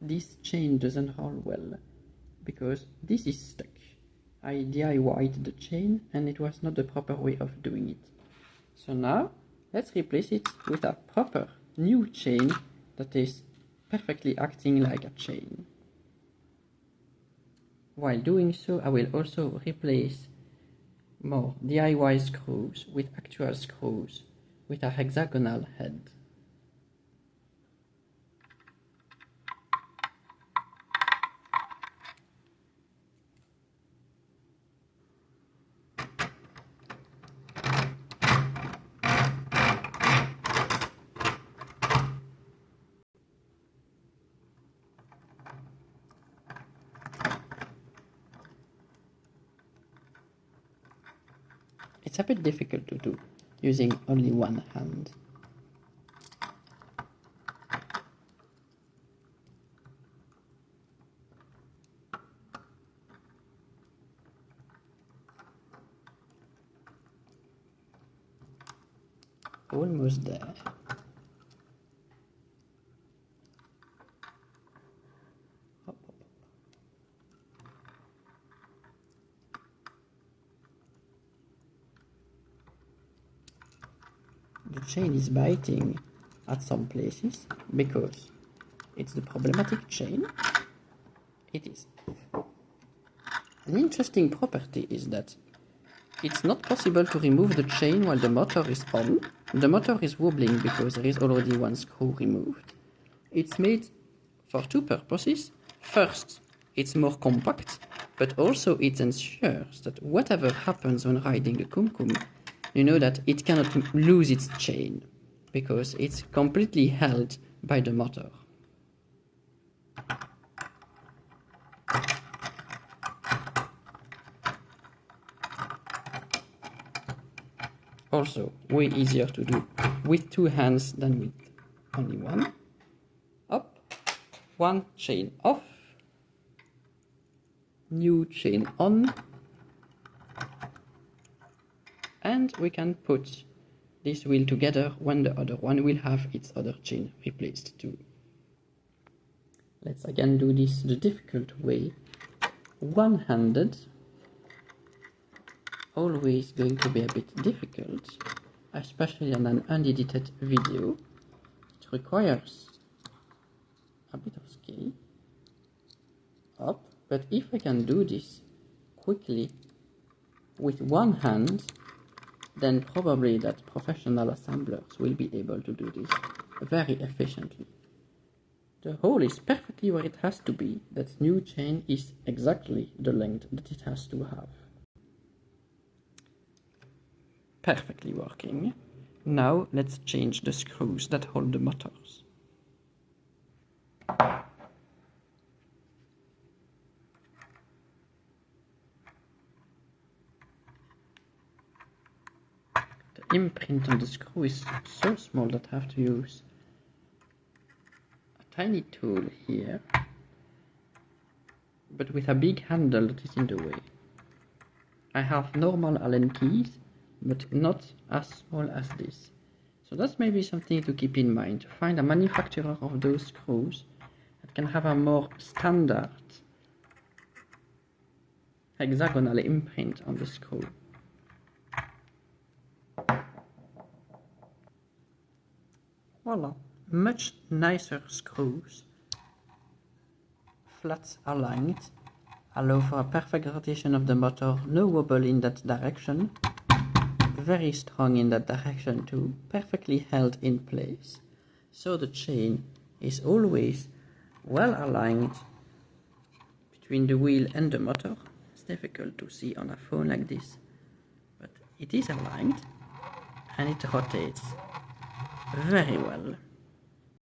this chain doesn't hold well because this is stuck. I DIY'd the chain and it was not the proper way of doing it. So now let's replace it with a proper new chain that is perfectly acting like a chain. While doing so, I will also replace more DIY screws with actual screws with a hexagonal head. It's a bit difficult to do using only one hand. Almost there. Hop, hop, hop. The chain is biting at some places because it's the problematic chain. It is. An interesting property is that it's not possible to remove the chain while the motor is on. The motor is wobbling because there is already one screw removed. It's made for two purposes. First, it's more compact, but also it ensures that whatever happens when riding a KoumKoum, you know that it cannot lose its chain because it's completely held by the motor. Also, way easier to do with two hands than with only one. Up, one chain off, new chain on, and we can put this wheel together when the other one will have its other chain replaced too. Let's again do this the difficult way, one-handed. Always going to be a bit difficult, especially on an unedited video. It requires a bit of skill. Up, but if I can do this quickly with one hand, then probably that professional assemblers will be able to do this very efficiently. The hole is perfectly where it has to be. That new chain is exactly the length that it has to have. Perfectly working. Now let's change the screws that hold the motors. The imprint on the screw is so small that I have to use a tiny tool here, but with a big handle that is in the way. I have normal Allen keys, but not as small as this. So that's maybe something to keep in mind, to find a manufacturer of those screws that can have a more standard hexagonal imprint on the screw. Voila, much nicer screws, flat aligned, allow for a perfect rotation of the motor, no wobble in that direction. Very strong in that direction too, perfectly held in place. So the chain is always well aligned between the wheel and the motor. It's difficult to see on a phone like this, but it is aligned and it rotates very well.